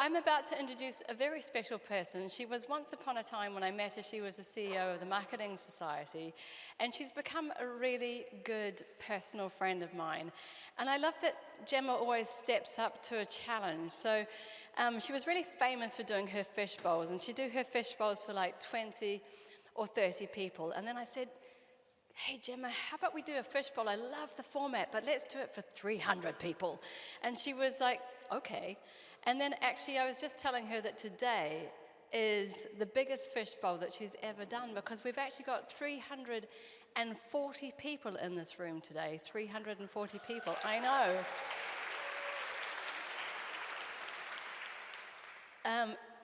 I'm about to introduce a very special person. She was once upon a time when I met her, she was the CEO of the Marketing Society, and she's become a really good personal friend of mine. And I love that Gemma always steps up to a challenge. So she was really famous for doing her fish bowls, and she'd do her fish bowls for like 20 or 30 people. And then I said, hey, Gemma, how about we do a fish bowl? I love the format, but let's do it for 300 people. And she was like, okay. And then actually I was just telling her that today is the biggest fish bowl that she's ever done, because we've actually got 340 people in this room today. 340 people, I know.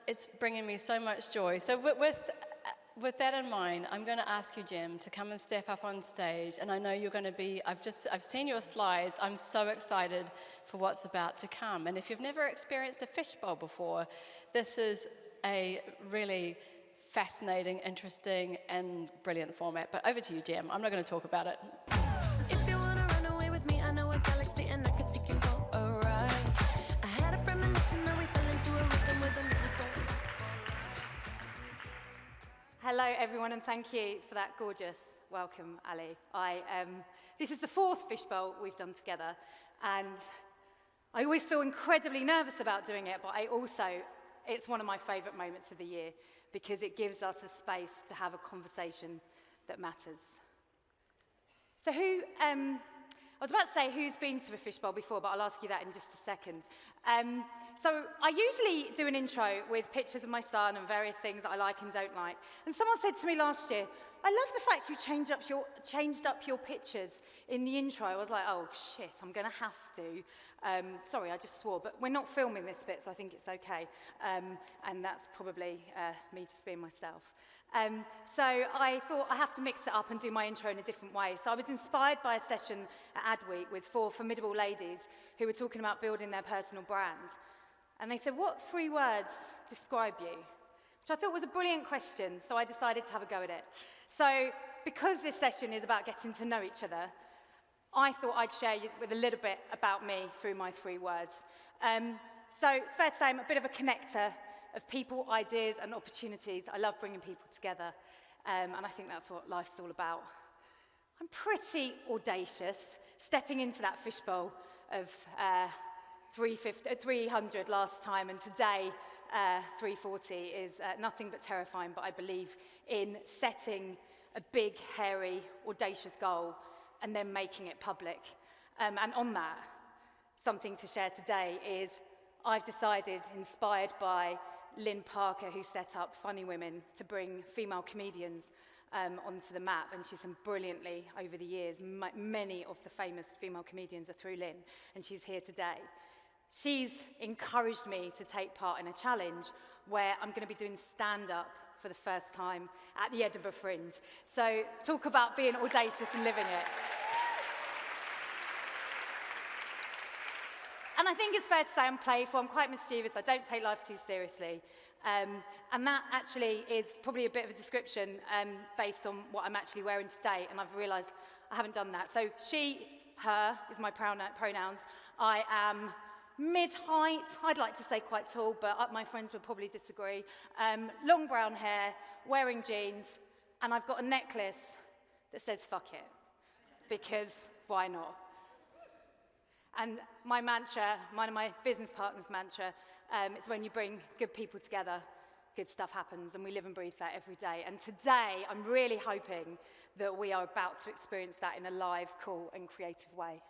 It's bringing me so much joy. So with that in mind, I'm going to ask you, Gem, to come and step up on stage. And I know you're going to be, I've seen your slides. I'm so excited for what's about to come. And if you've never experienced a fishbowl before, this is a really fascinating, interesting, and brilliant format. But over to you, Gem. I'm not going to talk about it. If you want to run away with me, I know a galaxy and I could take you for a ride. I had a premonition that we fell into a rhythm with the music. Hello, everyone, and thank you for that gorgeous welcome, Ali. This is the fourth fishbowl we've done together, and I always feel incredibly nervous about doing it, but it's one of my favourite moments of the year because it gives us a space to have a conversation that matters. So I was about to say who's been to a fishbowl before, but I'll ask you that in just a second. So I usually do an intro with pictures of my son and various things that I like and don't like. And someone said to me last year, I love the fact you changed up your pictures in the intro. I was like, oh shit, I'm going to have to. Sorry, I just swore, but we're not filming this bit, so I think it's okay. And that's probably me just being myself. So I thought I have to mix it up and do my intro in a different way. So I was inspired by a session at Adweek with 4 formidable ladies who were talking about building their personal brand. And they said, what 3 words describe you? Which I thought was a brilliant question, so I decided to have a go at it. So because this session is about getting to know each other, I thought I'd share with a little bit about me through my 3 words. So it's fair to say I'm a bit of a connector of people, ideas, and opportunities. I love bringing people together, and I think that's what life's all about. I'm pretty audacious, stepping into that fishbowl of 300 last time, and today 340 is nothing but terrifying, but I believe in setting a big, hairy, audacious goal and then making it public. And on that, something to share today is I've decided, inspired by Lynn Parker, who set up Funny Women, to bring female comedians onto the map, and she's done brilliantly over the years. Many of the famous female comedians are through Lynn, and she's here today. She's encouraged me to take part in a challenge where I'm going to be doing stand-up for the first time at the Edinburgh Fringe. So talk about being audacious and living it. And I think it's fair to say I'm playful, I'm quite mischievous, I don't take life too seriously. And that actually is probably a bit of a description based on what I'm actually wearing today, and I've realised I haven't done that. So she, her is my pronouns. I am mid-height, I'd like to say quite tall, but my friends would probably disagree. Long brown hair, wearing jeans, and I've got a necklace that says fuck it, because why not? And my mantra, one of my business partners' mantra, is when you bring good people together, good stuff happens, and we live and breathe that every day. And today, I'm really hoping that we are about to experience that in a live, cool, and creative way.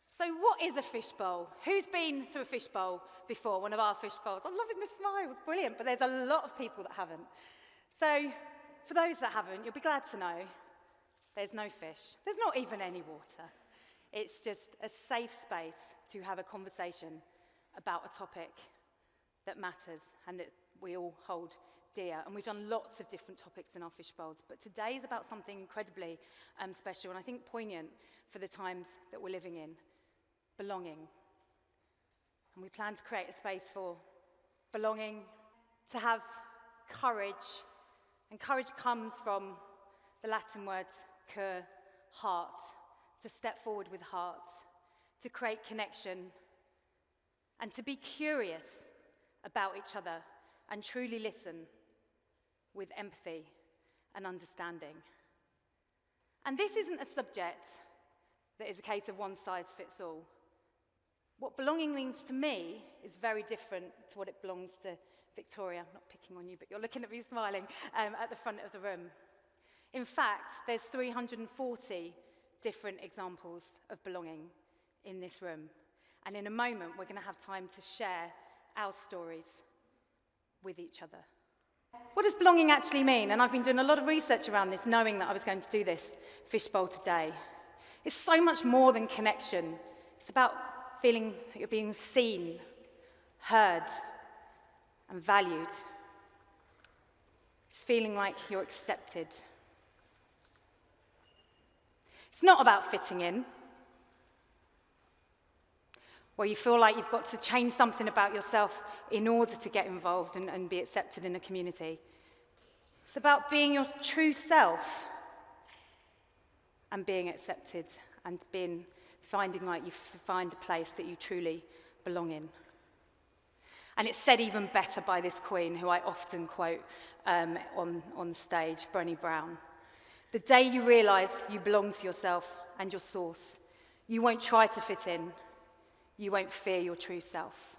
So what is a fishbowl? Who's been to a fishbowl before, one of our fishbowls? I'm loving the smiles, brilliant, but there's a lot of people that haven't. So for those that haven't, you'll be glad to know there's no fish. There's not even any water. It's just a safe space to have a conversation about a topic that matters and that we all hold dear. And we've done lots of different topics in our fishbowls, but today is about something incredibly special and I think poignant for the times that we're living in. Belonging. And we plan to create a space for belonging, to have courage, and courage comes from the Latin word cur, heart, to step forward with heart, to create connection, and to be curious about each other and truly listen with empathy and understanding. And this isn't a subject that is a case of one size fits all. What belonging means to me is very different to what it belongs to Victoria. I'm not picking on you, but you're looking at me smiling at the front of the room. In fact, there's 340 different examples of belonging in this room. And in a moment, we're going to have time to share our stories with each other. What does belonging actually mean? And I've been doing a lot of research around this, knowing that I was going to do this Fishbowl today. It's so much more than connection. It's about feeling that you're being seen, heard, and valued. It's feeling like you're accepted. It's not about fitting in, where you feel like you've got to change something about yourself in order to get involved and be accepted in a community. It's about being your true self and being accepted and finding like you find a place that you truly belong in. And it's said even better by this queen, who I often quote on stage, Brené Brown. The day you realise you belong to yourself and your source, you won't try to fit in. You won't fear your true self.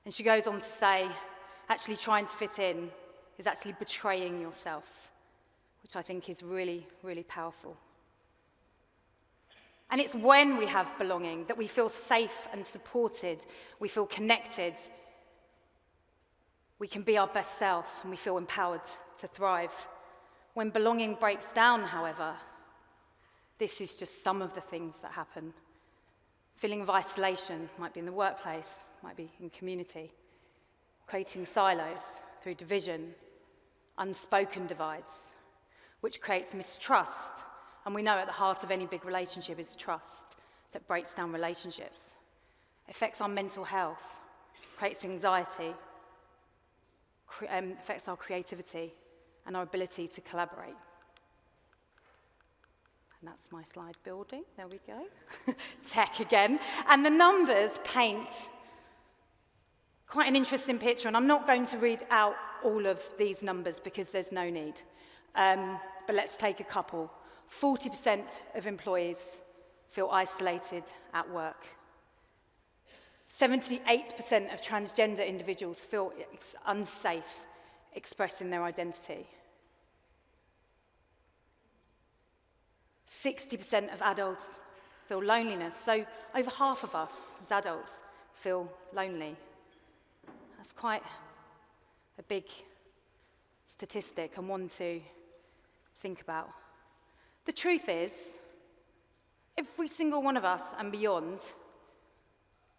And she goes on to say, actually trying to fit in is actually betraying yourself, which I think is really, really powerful. And it's when we have belonging that we feel safe and supported, we feel connected, we can be our best self, and we feel empowered to thrive. When belonging breaks down, however, this is just some of the things that happen. Feeling of isolation might be in the workplace, might be in community. Creating silos through division, unspoken divides, which creates mistrust. And we know at the heart of any big relationship is trust. So it breaks down relationships. It affects our mental health, creates anxiety, affects our creativity and our ability to collaborate. And that's my slide building. There we go. Tech again. And the numbers paint quite an interesting picture. And I'm not going to read out all of these numbers because there's no need. But let's take a couple. 40% of employees feel isolated at work. 78% of transgender individuals feel unsafe expressing their identity. 60% of adults feel loneliness. So over half of us as adults feel lonely. That's quite a big statistic and one to think about. The truth is, every single one of us and beyond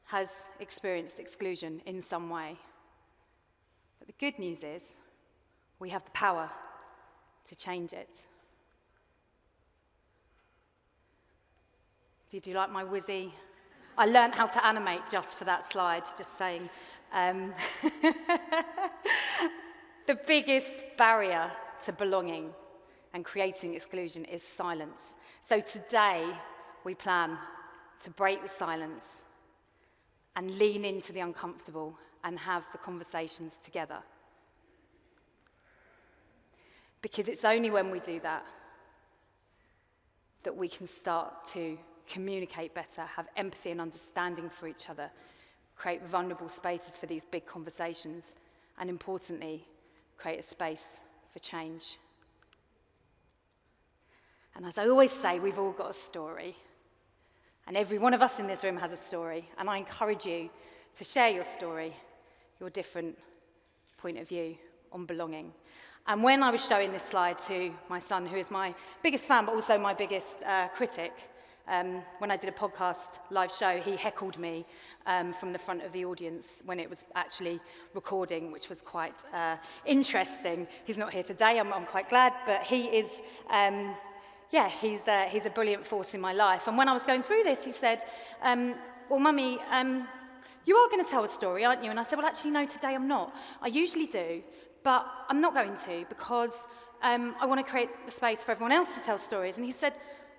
has experienced exclusion in some way. But the good news is, we have the power to change it. Did you like my whizzy? I learned how to animate just for that slide, just saying. The biggest barrier to belonging and creating exclusion is silence. So today, we plan to break the silence and lean into the uncomfortable and have the conversations together. Because it's only when we do that that we can start to communicate better, have empathy and understanding for each other, create vulnerable spaces for these big conversations, and importantly, create a space for change. And as I always say, we've all got a story. And every one of us in this room has a story. And I encourage you to share your story, your different point of view on belonging. And when I was showing this slide to my son, who is my biggest fan, but also my biggest critic, when I did a podcast live show, he heckled me from the front of the audience when it was actually recording, which was quite interesting. He's not here today, I'm quite glad, but he is, he's a brilliant force in my life. And when I was going through this, he said, well, Mummy, you are going to tell a story, aren't you? And I said, well, actually, no, today I'm not. I usually do, but I'm not going to because I want to create the space for everyone else to tell stories. And he said,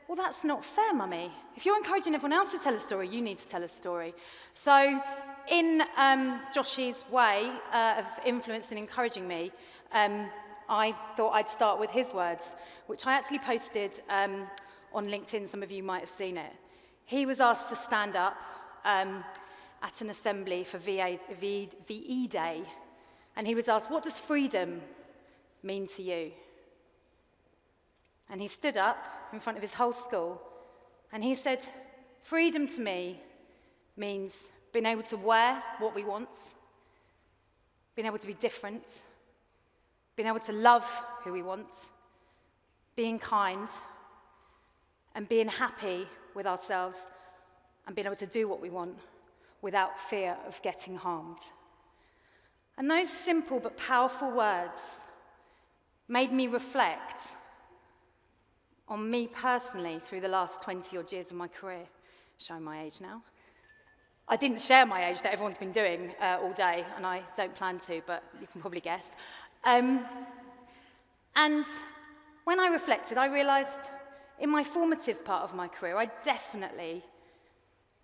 well, that's not fair, Mummy. If you're encouraging everyone else to tell a story, you need to tell a story. So in Josh's way of influence and encouraging me, I thought I'd start with his words, which I actually posted on LinkedIn. Some of you might have seen it. He was asked to stand up at an assembly for VE Day, and he was asked, what does freedom mean to you? And he stood up in front of his whole school, and he said, freedom to me means being able to wear what we want, being able to be different, being able to love who we want, being kind, and being happy with ourselves, and being able to do what we want without fear of getting harmed. And those simple but powerful words made me reflect on me personally through the last 20-odd years of my career. Showing my age now. I didn't share my age that everyone's been doing all day, and I don't plan to, but you can probably guess. And when I reflected, I realised in my formative part of my career, I definitely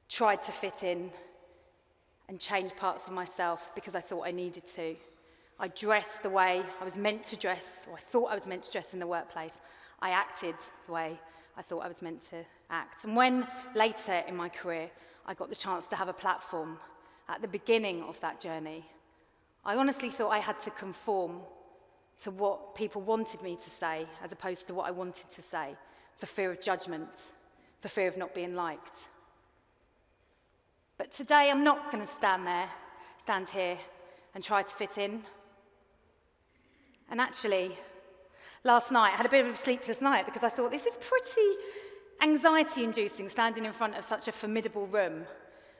tried to fit in and change parts of myself because I thought I needed to. I dressed the way I was meant to dress, or I thought I was meant to dress in the workplace. I acted the way I thought I was meant to act. And when later in my career I got the chance to have a platform at the beginning of that journey, I honestly thought I had to conform to what people wanted me to say as opposed to what I wanted to say, for fear of judgment, for fear of not being liked. But today I'm not going to stand here and try to fit in. And actually, last night I had a bit of a sleepless night because I thought this is pretty anxiety-inducing, standing in front of such a formidable room.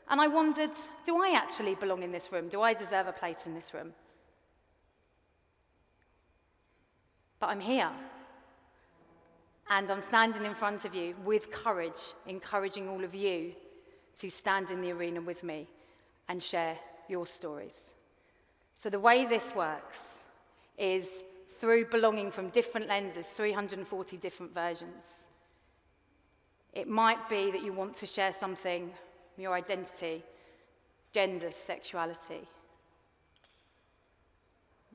And I wondered, do I actually belong in this room? Do I deserve a place in this room? But I'm here. And I'm standing in front of you with courage, encouraging all of you to stand in the arena with me and share your stories. So the way this works is through belonging from different lenses, 340 different versions. It might be that you want to share something, your identity, gender, sexuality,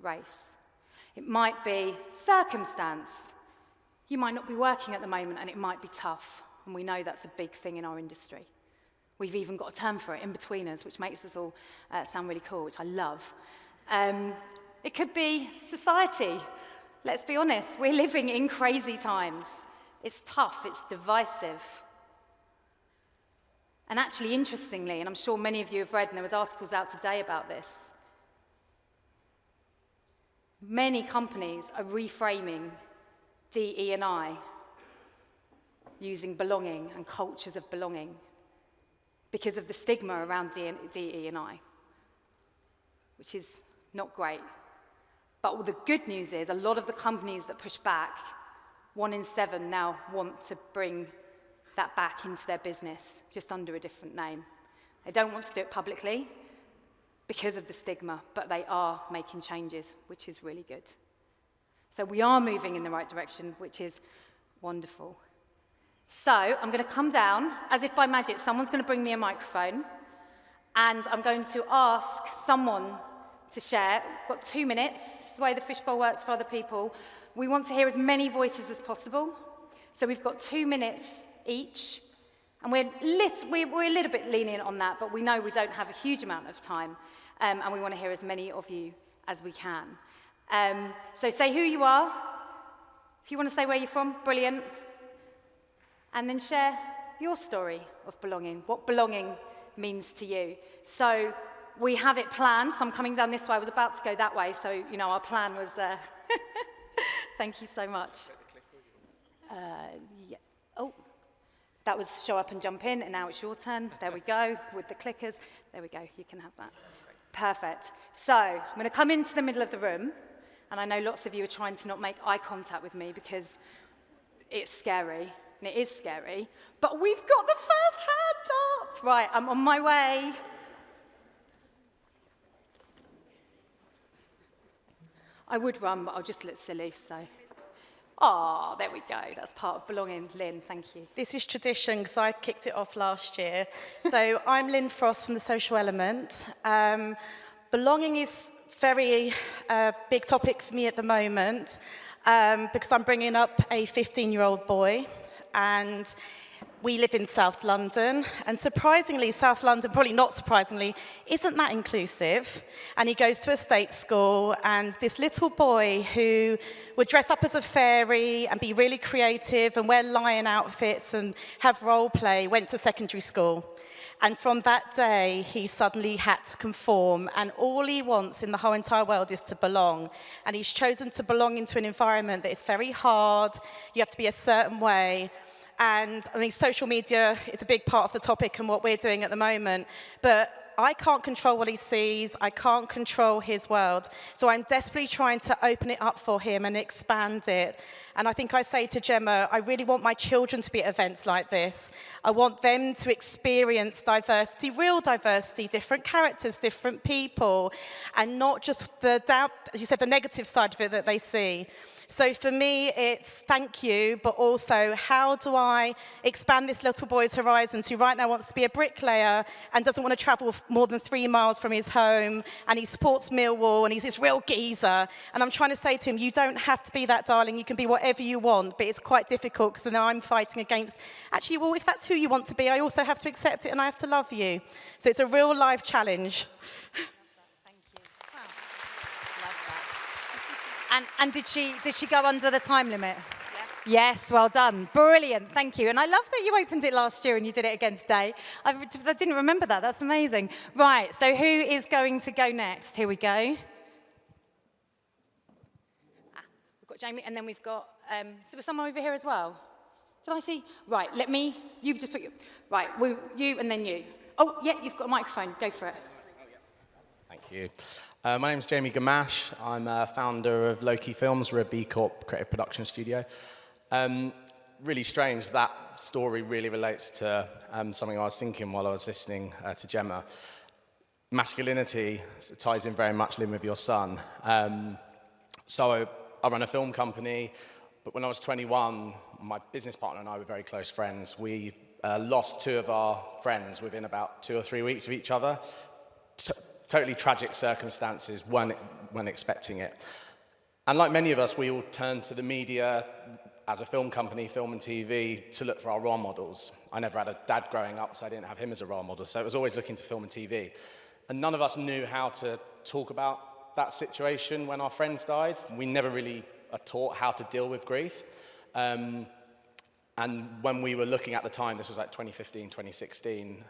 race. It might be circumstance. You might not be working at the moment and it might be tough, and we know that's a big thing in our industry. We've even got a term for it, in-betweeners, which makes us all sound really cool, which I love. It could be society. Let's be honest, we're living in crazy times. It's tough, it's divisive. And actually, interestingly, and I'm sure many of you have read, and there was articles out today about this, many companies are reframing DE&I using belonging and cultures of belonging because of the stigma around DE&I, which is not great. But the good news is a lot of the companies that push back, 1 in 7 now want to bring that back into their business, just under a different name. They don't want to do it publicly because of the stigma, but they are making changes, which is really good. So we are moving in the right direction, which is wonderful. So I'm going to come down, as if by magic, someone's going to bring me a microphone, and I'm going to ask someone to share. We've got 2 minutes. It's the way the Fishbowl works for other people. We want to hear as many voices as possible. So we've got 2 minutes each, and we're a little bit lenient on that, but we know we don't have a huge amount of time, and we want to hear as many of you as we can. So say who you are. If you want to say where you're from, brilliant. And then share your story of belonging, what belonging means to you. So we have it planned. So I'm coming down this way. I was about to go that way, so our plan was. Thank you so much. Yeah. Oh, that was show up and jump in, and now it's your turn. There we go with the clickers. There we go. You can have that. Perfect. So I'm going to come into the middle of the room, and I know lots of you are trying to not make eye contact with me because it's scary. And it is scary, but we've got the first hand up. Right, I'm on my way. I would run, but I'll just look silly, so. Oh, there we go. That's part of belonging. Lynn, thank you. This is tradition because I kicked it off last year. So I'm Lynn Frost from The Social Element. Belonging is very big topic for me at the moment because I'm bringing up a 15-year-old boy, and we live in South London, and surprisingly, South London, probably not surprisingly, isn't that inclusive. And he goes to a state school, and this little boy who would dress up as a fairy and be really creative and wear lion outfits and have role play went to secondary school. And from that day, he suddenly had to conform, and all he wants in the whole entire world is to belong. And he's chosen to belong into an environment that is very hard. You have to be a certain way. And I mean, social media is a big part of the topic and what we're doing at the moment. But I can't control what he sees. I can't control his world. So I'm desperately trying to open it up for him and expand it. And I think I say to Gemma, I really want my children to be at events like this. I want them to experience diversity, real diversity, different characters, different people, and not just the doubt, as you said, the negative side of it that they see. So for me, it's thank you, but also how do I expand this little boy's horizons who right now wants to be a bricklayer and doesn't want to travel more than 3 miles from his home, and he supports Millwall, and he's this real geezer. And I'm trying to say to him, you don't have to be that, darling. You can be whatever you want, but it's quite difficult because now I'm fighting against, actually, well, if that's who you want to be, I also have to accept it and I have to love you. So it's a real life challenge. And did she go under the time limit? Yeah. Yes, well done. Brilliant, thank you. And I love that you opened it last year and you did it again today. I didn't remember that, that's amazing. Right, so who is going to go next? Here we go. We've got Jamie, and then we've got, so was someone over here as well? Did I see? Right, you just put your, right, you and then you. Oh, yeah, you've got a microphone, go for it. Thank you. My name's Jamie Gamash. I'm a founder of Loki Films. We're a B Corp creative production studio. Really strange, that story really relates to something I was thinking while I was listening to Gemma. Masculinity ties in very much, Lynn, with your son. So I run a film company, but when I was 21, my business partner and I were very close friends. We lost 2 of our friends within about 2 or 3 weeks of each other. Totally tragic circumstances, weren't expecting it. And like many of us, we all turned to the media as a film company, film and TV, to look for our role models. I never had a dad growing up, so I didn't have him as a role model, so it was always looking to film and TV. And none of us knew how to talk about that situation when our friends died. We never really are taught how to deal with grief. And when we were looking at the time, this was like 2015, 2016,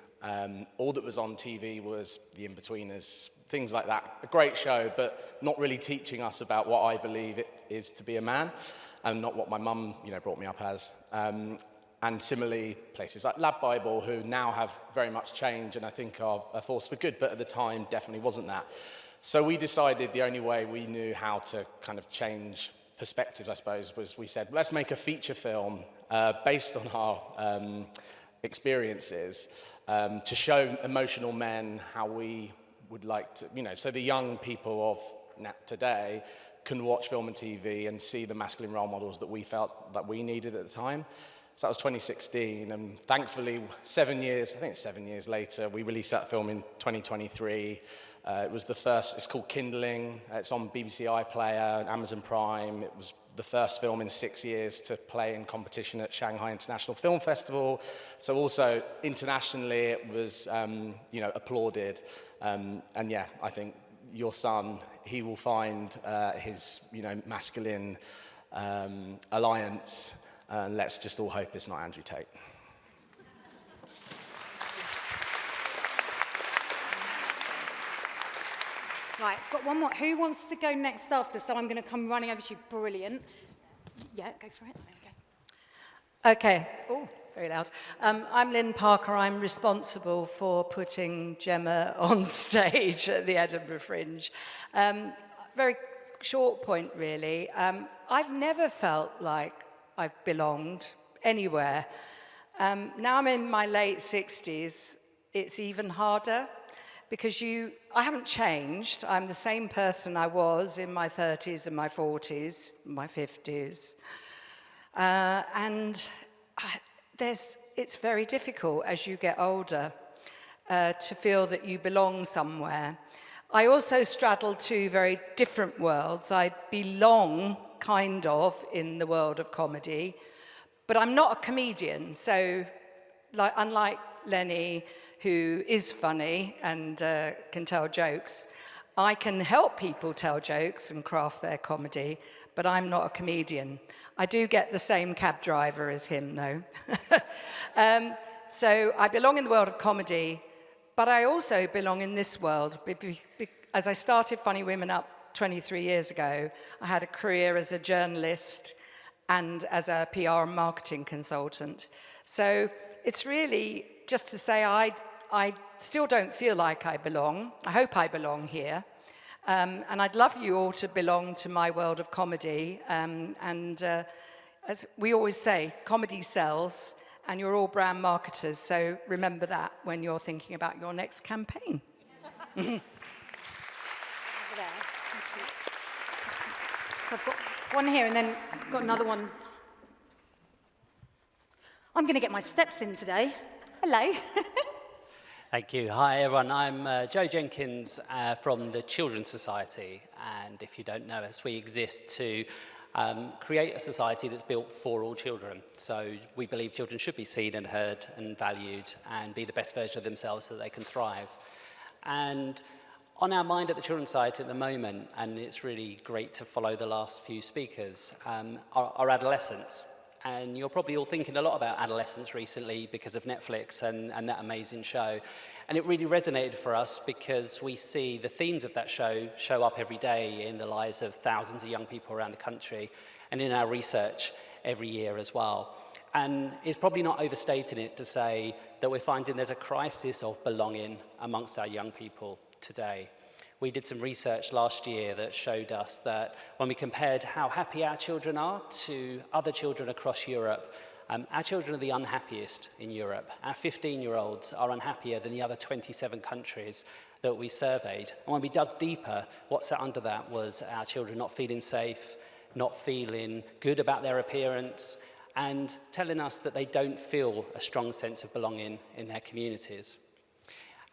all that was on TV was The In-Betweeners, things like that. A great show, but not really teaching us about what I believe it is to be a man, and not what my mum, brought me up as. And similarly, places like Lab Bible, who now have very much changed and I think are a force for good, but at the time definitely wasn't that. So we decided the only way we knew how to kind of change perspectives, I suppose, was we said, let's make a feature film based on our experiences to show emotional men how we would like to, so the young people of today can watch film and TV and see the masculine role models that we felt that we needed at the time. So that was 2016, and thankfully 7 years, I think it's 7 years later, we released that film in 2023. It was the first, it's called Kindling, it's on BBC iPlayer and Amazon Prime. It was the first film in 6 years to play in competition at Shanghai International Film Festival. So also internationally it was, applauded. And yeah, I think your son, he will find his, masculine alliance. And let's just all hope it's not Andrew Tate. Right, I've got one more. Who wants to go next after? So I'm going to come running over to you. Brilliant. Yeah, go for it. There you go. Okay. Oh, very loud. I'm Lynn Parker. I'm responsible for putting Gemma on stage at the Edinburgh Fringe. Very short point, really. I've never felt like I've belonged anywhere. Now I'm in my late 60s. It's even harder because I haven't changed. I'm the same person I was in my 30s and my 40s, my 50s. And it's very difficult as you get older to feel that you belong somewhere. I also straddle two very different worlds. I belong, kind of, in the world of comedy, but I'm not a comedian. So, unlike Lenny, who is funny and can tell jokes, I can help people tell jokes and craft their comedy, but I'm not a comedian. I do get the same cab driver as him, though. So I belong in the world of comedy, but I also belong in this world. As I started Funny Women Up 23 years ago, I had a career as a journalist and as a PR and marketing consultant. So it's really just to say I still don't feel like I belong. I hope I belong here. And I'd love you all to belong to my world of comedy. As we always say, comedy sells, and you're all brand marketers, so remember that when you're thinking about your next campaign. Over there. So I've got one here and then got another one. I'm going to get my steps in today. Hello. Thank you. Hi, everyone. I'm Joe Jenkins from the Children's Society. And if you don't know us, we exist to create a society that's built for all children. So we believe children should be seen and heard and valued and be the best version of themselves so that they can thrive. And on our mind at the Children's Society at the moment, and it's really great to follow the last few speakers, are adolescents. And you're probably all thinking a lot about adolescence recently because of Netflix and that amazing show. And it really resonated for us because we see the themes of that show up every day in the lives of thousands of young people around the country and in our research every year as well. And it's probably not overstating it to say that we're finding there's a crisis of belonging amongst our young people today. We did some research last year that showed us that when we compared how happy our children are to other children across Europe, our children are the unhappiest in Europe. Our 15-year-olds are unhappier than the other 27 countries that we surveyed. And when we dug deeper, what sat under that was our children not feeling safe, not feeling good about their appearance, and telling us that they don't feel a strong sense of belonging in their communities.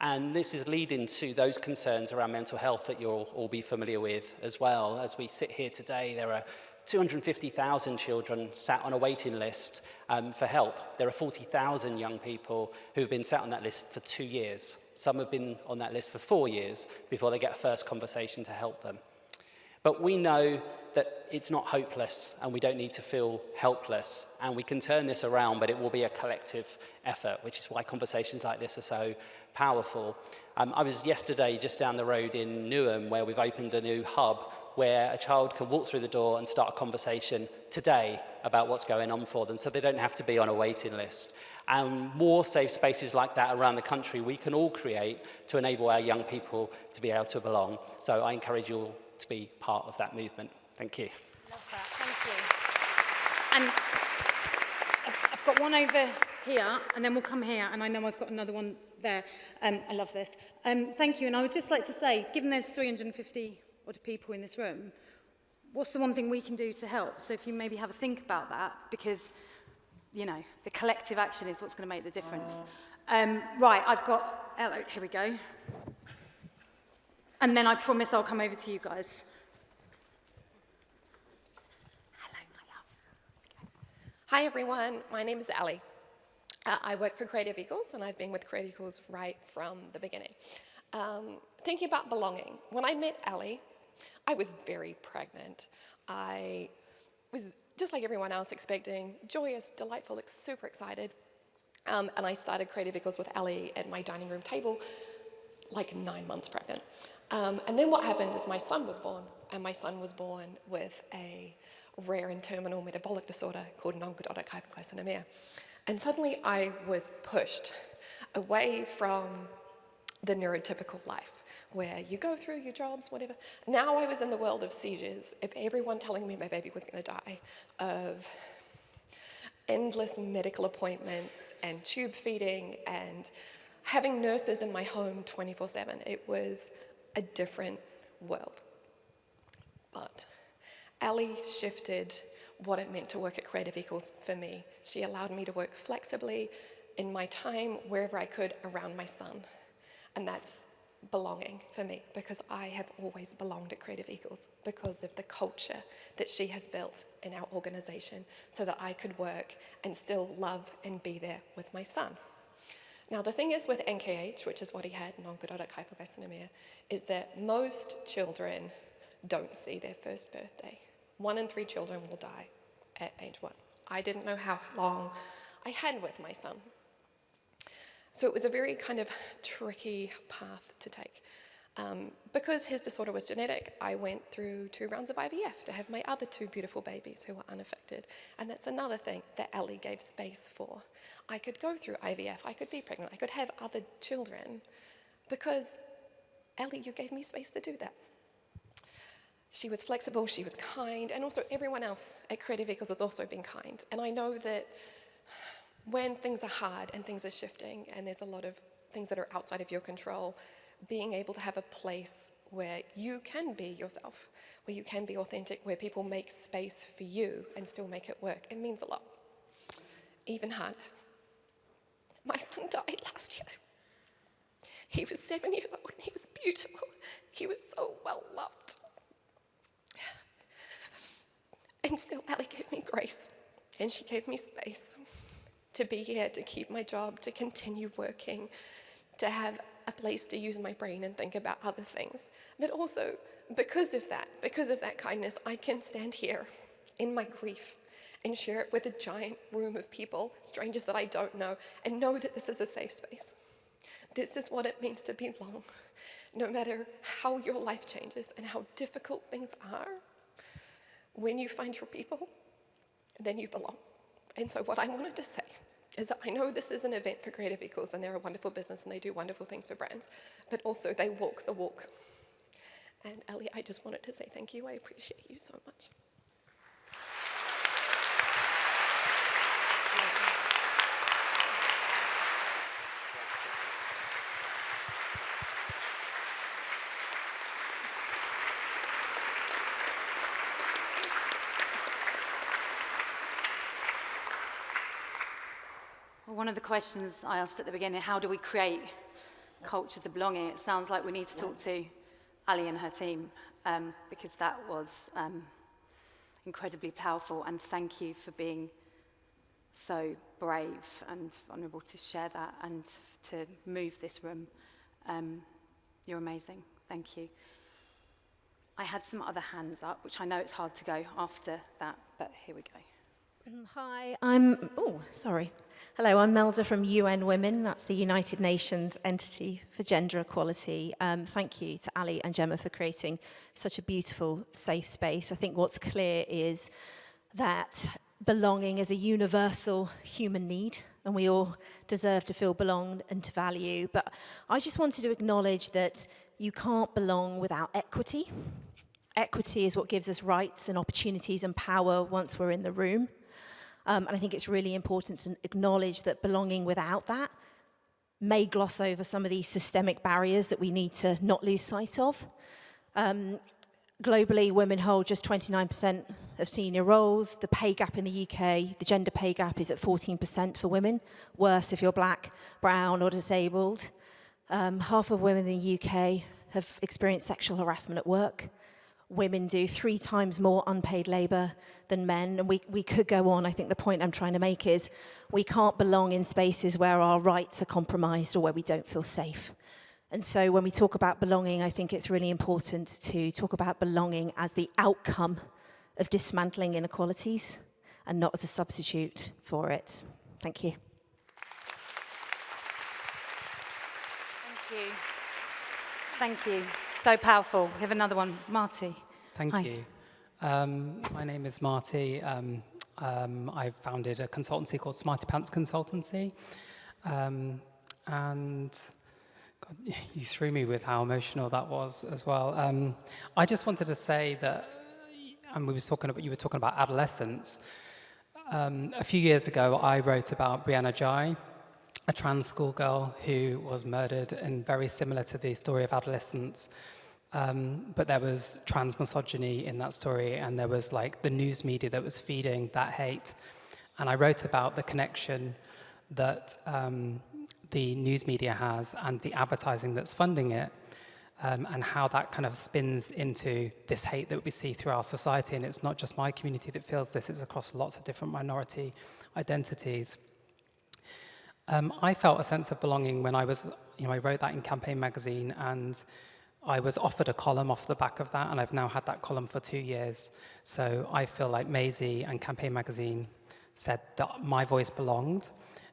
And this is leading to those concerns around mental health that you'll all be familiar with as well. As we sit here today, there are 250,000 children sat on a waiting list for help. There are 40,000 young people who've been sat on that list for 2 years. Some have been on that list for 4 years before they get a first conversation to help them. But we know that it's not hopeless and we don't need to feel helpless. And we can turn this around, but it will be a collective effort, which is why conversations like this are so powerful. I was yesterday just down the road in Newham where we've opened a new hub where a child can walk through the door and start a conversation today about what's going on for them so they don't have to be on a waiting list. And more safe spaces like that around the country we can all create to enable our young people to be able to belong. So I encourage you all to be part of that movement. Thank you. Love that, thank you. And I've got one over here, and then we'll come here, and I know I've got another one there. I love this. Thank you, and I would just like to say, given there's 350 odd people in this room, what's the one thing we can do to help? So if you maybe have a think about that, because, you know, the collective action is what's going to make the difference. Right, I've got, here we go. And then I promise I'll come over to you guys. Hello, my love. Hi everyone, my name is Ali. I work for Creative Eagles and I've been with Creative Eagles right from the beginning. Thinking about belonging, when I met Ali, I was very pregnant. I was just like everyone else expecting, joyous, delightful, super excited. And I started Creative Eagles with Ali at my dining room table, like 9 months pregnant. And then what happened is my son was born, and my son was born with a rare and terminal metabolic disorder called non-glucotic hyperglycemia. And suddenly I was pushed away from the neurotypical life, where you go through your jobs, whatever. Now I was in the world of seizures, of everyone telling me my baby was going to die, of endless medical appointments and tube feeding and having nurses in my home 24/7. It was a different world. But Ali shifted what it meant to work at Creative Equals for me. She allowed me to work flexibly in my time, wherever I could, around my son. And that's belonging for me, because I have always belonged at Creative Equals because of the culture that she has built in our organization so that I could work and still love and be there with my son. Now, the thing is with NKH, which is what he had, non-chorotic hypoglycemia, is that most children don't see their first birthday. 1 in 3 children will die at age 1. I didn't know how long I had with my son. So it was a very kind of tricky path to take. Because his disorder was genetic, I went through 2 rounds of IVF to have my other 2 beautiful babies who were unaffected. And that's another thing that Ellie gave space for. I could go through IVF, I could be pregnant, I could have other children, because Ellie, you gave me space to do that. She was flexible, she was kind, and also everyone else at Creative Equals has also been kind. And I know that when things are hard and things are shifting and there's a lot of things that are outside of your control, being able to have a place where you can be yourself, where you can be authentic, where people make space for you and still make it work, it means a lot. Even harder. My son died last year. He was 7 years old and he was beautiful. He was so well loved. And still, Ellie gave me grace and she gave me space to be here, to keep my job, to continue working, to have a place to use my brain and think about other things. But also, because of that kindness, I can stand here in my grief and share it with a giant room of people, strangers that I don't know, and know that this is a safe space. This is what it means to belong. No matter how your life changes and how difficult things are, when you find your people, then you belong. And so what I wanted to say is that I know this is an event for Creative Equals and they're a wonderful business and they do wonderful things for brands, but also they walk the walk. And Ellie, I just wanted to say thank you. I appreciate you so much. Well, one of the questions I asked at the beginning, how do we create cultures of belonging? It sounds like we need to talk to Ali and her team, because that was incredibly powerful, and thank you for being so brave and vulnerable to share that and to move this room. You're amazing. Thank you. I had some other hands up, which I know it's hard to go after that, but here we go. Hi, Hello, I'm Melda from UN Women. That's the United Nations entity for gender equality. Thank you to Ali and Gemma for creating such a beautiful, safe space. I think what's clear is that belonging is a universal human need, and we all deserve to feel belonged and to value. But I just wanted to acknowledge that you can't belong without equity. Equity is what gives us rights and opportunities and power once we're in the room. And I think it's really important to acknowledge that belonging without that may gloss over some of these systemic barriers that we need to not lose sight of. Globally, women hold just 29% of senior roles. The pay gap in the UK, the gender pay gap is at 14% for women. Worse if you're black, brown or disabled. Half of women in the UK have experienced sexual harassment at work. Women do 3 times more unpaid labour than men, and we could go on. I think the point I'm trying to make is we can't belong in spaces where our rights are compromised or where we don't feel safe. And so when we talk about belonging, I think it's really important to talk about belonging as the outcome of dismantling inequalities and not as a substitute for it. Thank you. Thank you. Thank you. So powerful. We have another one. Marty. Thank Hi. you. My name is Marty. I founded a consultancy called Smarty Pants Consultancy. And God, you threw me with how emotional that was as well. I just wanted to say that, and you were talking about adolescence. A few years ago, I wrote about Brianna Jai, a trans schoolgirl who was murdered, and very similar to the story of adolescence. But there was trans misogyny in that story, and there was like the news media that was feeding that hate. And I wrote about the connection that the news media has and the advertising that's funding it, and how that kind of spins into this hate that we see through our society. And it's not just my community that feels this, it's across lots of different minority identities. I felt a sense of belonging when I was, I wrote that in Campaign magazine, and I was offered a column off the back of that, and I've now had that column for 2 years. So I feel like Maisie and Campaign magazine said that my voice belonged,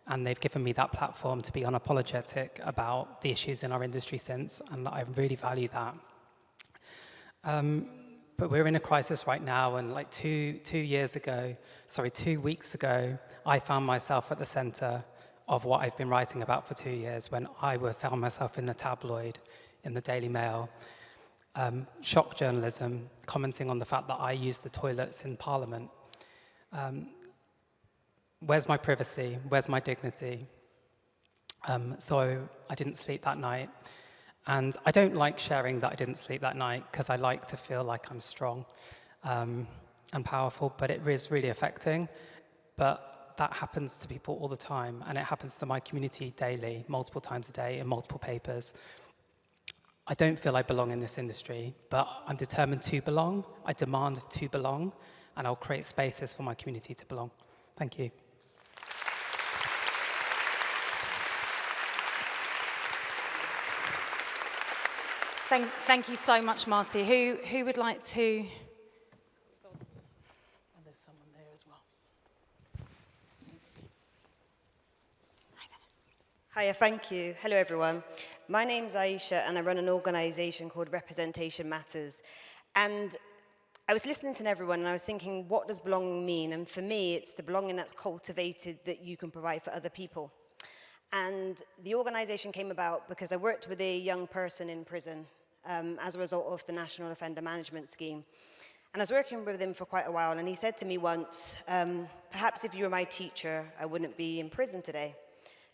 and they've given me that platform to be unapologetic about the issues in our industry since, and I really value that. But we're in a crisis right now, and like 2 weeks ago, I found myself at the center of what I've been writing about for 2 years, when I found myself in a tabloid, in the Daily Mail, shock journalism, commenting on the fact that I use the toilets in Parliament. Where's my privacy? Where's my dignity? So I didn't sleep that night. And I don't like sharing that I didn't sleep that night, because I like to feel like I'm strong and powerful, but it is really affecting. But that happens to people all the time, and it happens to my community daily, multiple times a day, in multiple papers. I don't feel I belong in this industry, but I'm determined to belong. I demand to belong, and I'll create spaces for my community to belong. Thank you. Thank you so much, Marty. Who would like to? And there's someone there as well. Hiya, thank you. Hello, everyone. My name's Aisha, and I run an organisation called Representation Matters. And I was listening to everyone, and I was thinking, what does belonging mean? And for me, it's the belonging that's cultivated that you can provide for other people. And the organisation came about because I worked with a young person in prison as a result of the National Offender Management Scheme. And I was working with him for quite a while, and he said to me once, perhaps if you were my teacher, I wouldn't be in prison today.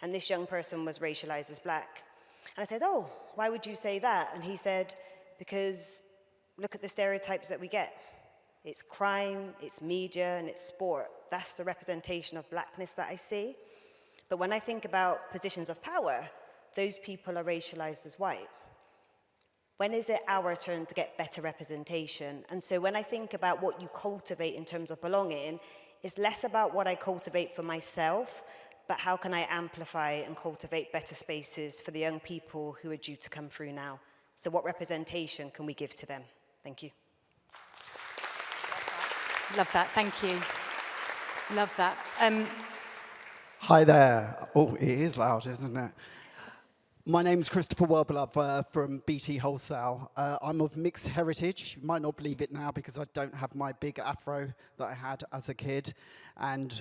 And this young person was racialized as black. And I said, oh, why would you say that? And he said, because look at the stereotypes that we get. It's crime, it's media, and it's sport. That's the representation of blackness that I see. But when I think about positions of power, those people are racialized as white. When is it our turn to get better representation? And so when I think about what you cultivate in terms of belonging, it's less about what I cultivate for myself, but how can I amplify and cultivate better spaces for the young people who are due to come through now? So what representation can we give to them? Thank you. Love that, thank you. Love that. Hi there. Oh, it is loud, isn't it? My name's Christopher Wellbeloved from BT Wholesale. I'm of mixed heritage. You might not believe it now because I don't have my big afro that I had as a kid. And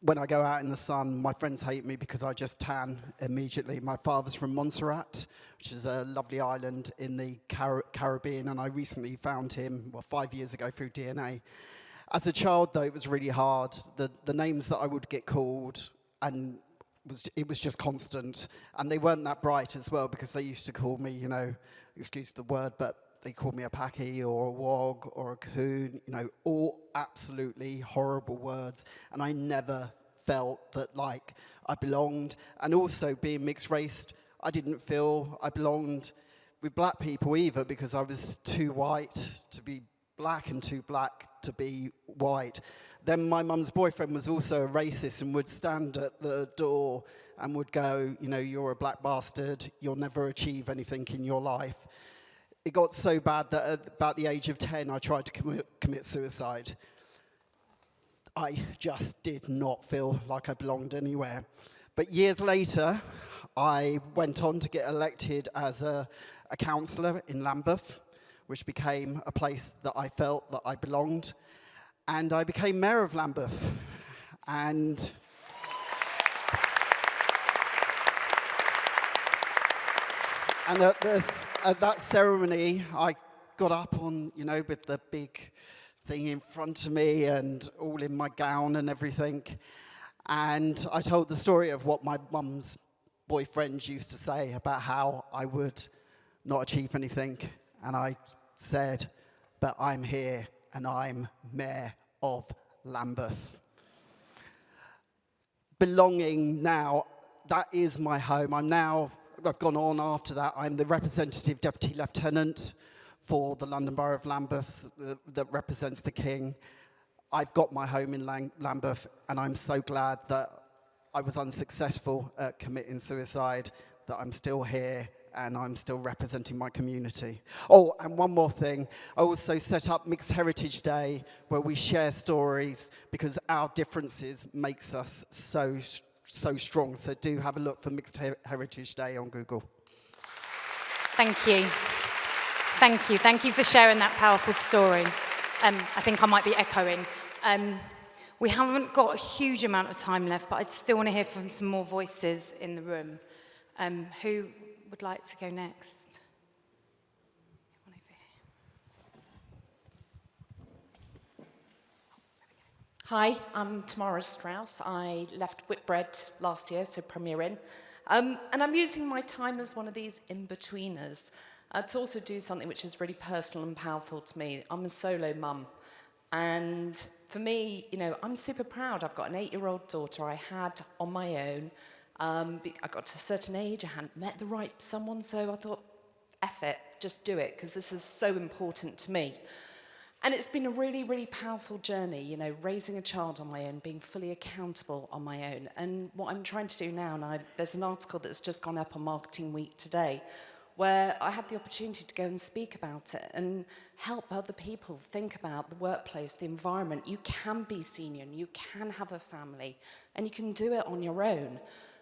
when I go out in the sun, my friends hate me because I just tan immediately. My father's from Montserrat, which is a lovely island in the Caribbean, and I recently found him, 5 years ago through DNA. As a child, though, it was really hard. The names that I would get called, and it was just constant. And they weren't that bright as well, because they used to call me, excuse the word, but they called me a packy or a wog or a coon, all absolutely horrible words. And I never felt that, I belonged. And also, being mixed-raced, I didn't feel I belonged with black people either, because I was too white to be black and too black to be white. Then my mum's boyfriend was also a racist and would stand at the door and would go, you're a black bastard, you'll never achieve anything in your life. It got so bad that at about the age of 10, I tried to commit suicide. I just did not feel like I belonged anywhere. But years later, I went on to get elected as a councillor in Lambeth, which became a place that I felt that I belonged. And I became mayor of Lambeth. And at that ceremony, I got up on, with the big thing in front of me and all in my gown and everything. And I told the story of what my mum's boyfriend used to say about how I would not achieve anything. and I said, but I'm here and I'm Mayor of Lambeth. Belonging now, that is my home. I've gone on after that. I'm the representative deputy lieutenant for the London Borough of Lambeth that represents the King. I've got my home in Lambeth, and I'm so glad that I was unsuccessful at committing suicide, that I'm still here and I'm still representing my community. Oh, and one more thing. I also set up Mixed Heritage Day, where we share stories, because our differences makes us so strong. So do have a look for Mixed Heritage Day on Google. Thank you. Thank you. Thank you for sharing that powerful story. I think I might be echoing. We haven't got a huge amount of time left, but I still want to hear from some more voices in the room. Who would like to go next? One over here. Hi, I'm Tamara Strauss. I left Whitbread last year, so Premier Inn. And I'm using my time as one of these in-betweeners to also do something which is really personal and powerful to me. I'm a solo mum. And for me, you know, I'm super proud. I've got an 8-year-old daughter I had on my own. I got to a certain age, I hadn't met the right someone, so I thought, F it, just do it, because this is so important to me. And it's been a really, really powerful journey, you know, raising a child on my own, being fully accountable on my own. And what I'm trying to do now, and there's an article that's just gone up on Marketing Week today, where I had the opportunity to go and speak about it and help other people think about the workplace, the environment. You can be senior, and you can have a family, and you can do it on your own.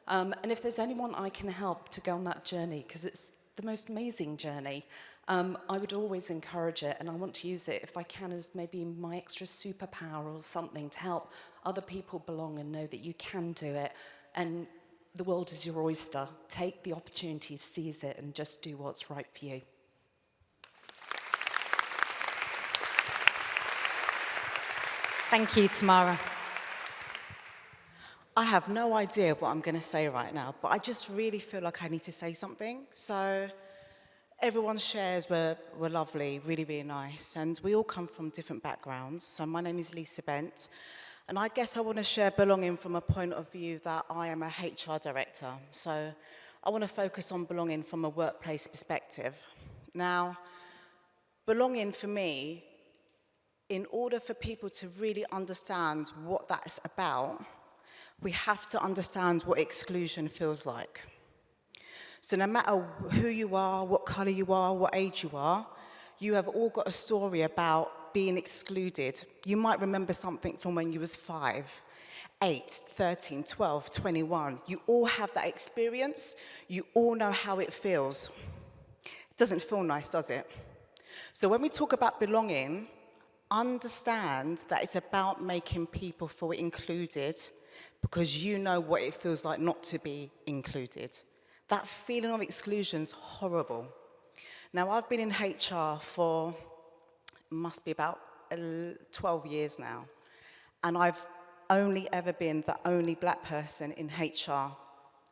And if there's anyone I can help to go on that journey, because it's the most amazing journey, I would always encourage it, and I want to use it if I can as maybe my extra superpower or something to help other people belong and know that you can do it. And the world is your oyster. Take the opportunity, seize it, and just do what's right for you. Thank you, Tamara. I have no idea what I'm going to say right now, but I just really feel like I need to say something. So everyone's shares were lovely, really, really nice. And we all come from different backgrounds. So my name is Lisa Bent. And I guess I want to share belonging from a point of view that I am a HR director. So I want to focus on belonging from a workplace perspective. Now, belonging for me, in order for people to really understand what that's about, we have to understand what exclusion feels like. So no matter who you are, what colour you are, what age you are, you have all got a story about being excluded. You might remember something from when you was 5, 8, 13, 12, 21. You all have that experience. You all know how it feels. It doesn't feel nice, does it? So when we talk about belonging, understand that it's about making people feel included, because you know what it feels like not to be included. That feeling of exclusion is horrible. Now, I've been in HR for, must be about 12 years now, and I've only ever been the only black person in HR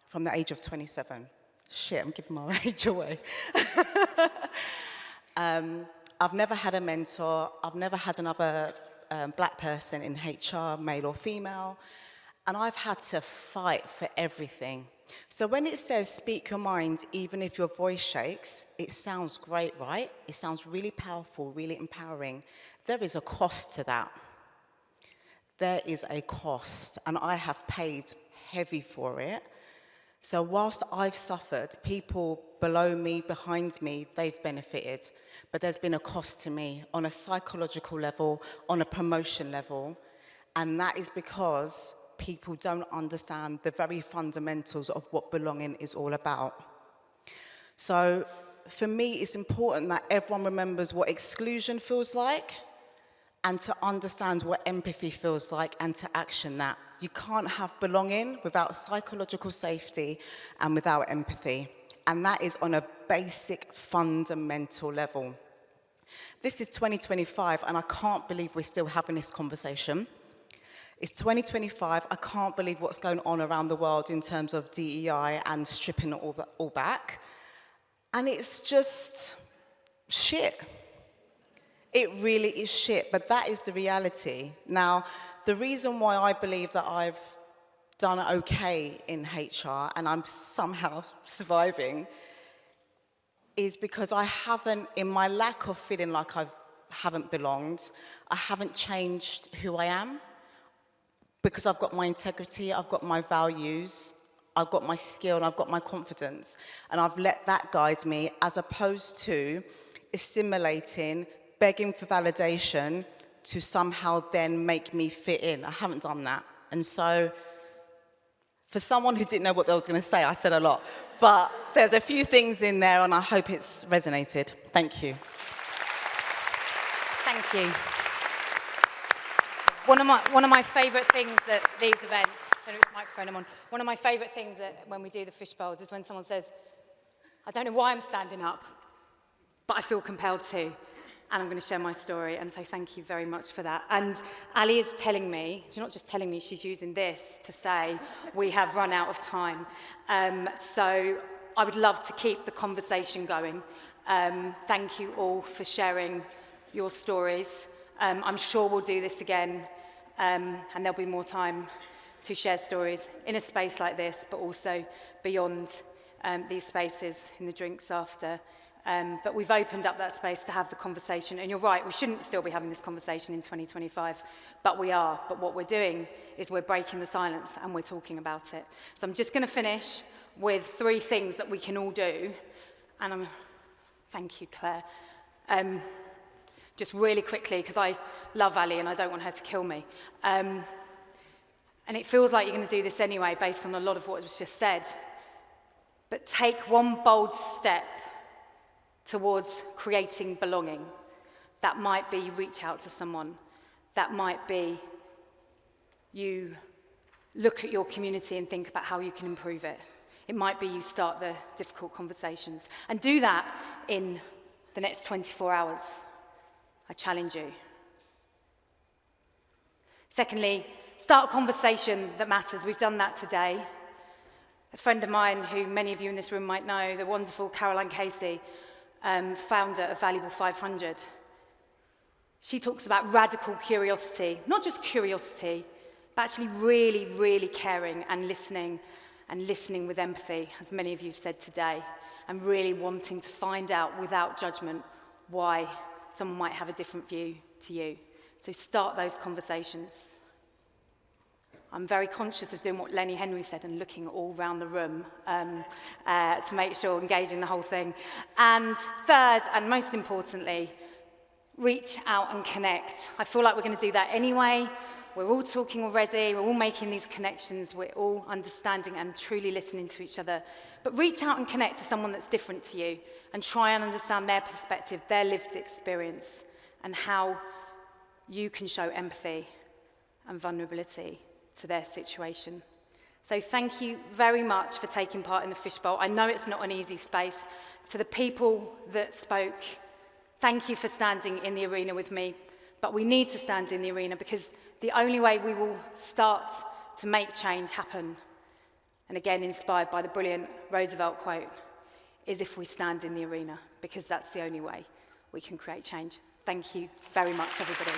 from the age of 27. Shit, I'm giving my age away. I've never had a mentor. I've never had another black person in HR, male or female. And I've had to fight for everything. So when it says speak your mind, even if your voice shakes, it sounds great, right? It sounds really powerful, really empowering. There is a cost to that. There is a cost, and I have paid heavy for it. So whilst I've suffered, people below me, behind me, they've benefited. But there's been a cost to me on a psychological level, on a promotion level, and that is because people don't understand the very fundamentals of what belonging is all about. So for me, it's important that everyone remembers what exclusion feels like and to understand what empathy feels like and to action that. You can't have belonging without psychological safety and without empathy. And that is on a basic, fundamental level. This is 2025, and I can't believe we're still having this conversation. It's 2025. I can't believe what's going on around the world in terms of DEI and stripping it all back. And it's just shit. It really is shit, but that is the reality. Now, the reason why I believe that I've done okay in HR and I'm somehow surviving is because I haven't, in my lack of feeling like I haven't belonged, I haven't changed who I am, because I've got my integrity, I've got my values, I've got my skill, and I've got my confidence, and I've let that guide me, as opposed to assimilating, begging for validation to somehow then make me fit in. I haven't done that. And so, for someone who didn't know what I was going to say, I said a lot. But there's a few things in there, and I hope it's resonated. Thank you. Thank you. One of my favourite things at these events, I don't know which microphone I'm on, one of my favourite things when we do the Fishbowls is when someone says, I don't know why I'm standing up, but I feel compelled to. And I'm going to share my story and say thank you very much for that. And Ali is telling me, she's not just telling me, she's using this to say we have run out of time. So I would love to keep the conversation going. Thank you all for sharing your stories. I'm sure we'll do this again, and there'll be more time to share stories in a space like this, but also beyond these spaces in the drinks after. But we've opened up that space to have the conversation. And you're right, we shouldn't still be having this conversation in 2025, but we are. But what we're doing is we're breaking the silence and we're talking about it. So I'm just going to finish with 3 things that we can all do. And thank you, Claire. Just really quickly, because I love Ali and I don't want her to kill me. And it feels like you're going to do this anyway, based on a lot of what was just said. But take one bold step towards creating belonging. That might be you reach out to someone. That might be you look at your community and think about how you can improve it. It might be you start the difficult conversations. And do that in the next 24 hours. I challenge you. Secondly, start a conversation that matters. We've done that today. A friend of mine, who many of you in this room might know, the wonderful Caroline Casey, founder of Valuable 500. She talks about radical curiosity, not just curiosity, but actually really, really caring and listening with empathy, as many of you have said today, and really wanting to find out without judgment why someone might have a different view to you. So start those conversations. I'm very conscious of doing what Lenny Henry said and looking all around the room to make sure engaging the whole thing. And third, and most importantly, reach out and connect. I feel like we're going to do that anyway. We're all talking already. We're all making these connections. We're all understanding and truly listening to each other. But reach out and connect to someone that's different to you and try and understand their perspective, their lived experience, and how you can show empathy and vulnerability to their situation. So thank you very much for taking part in the Fishbowl. I know it's not an easy space. To the people that spoke, thank you for standing in the arena with me. But we need to stand in the arena, because the only way we will start to make change happen, and again inspired by the brilliant Roosevelt quote, is if we stand in the arena, because that's the only way we can create change. Thank you very much, everybody.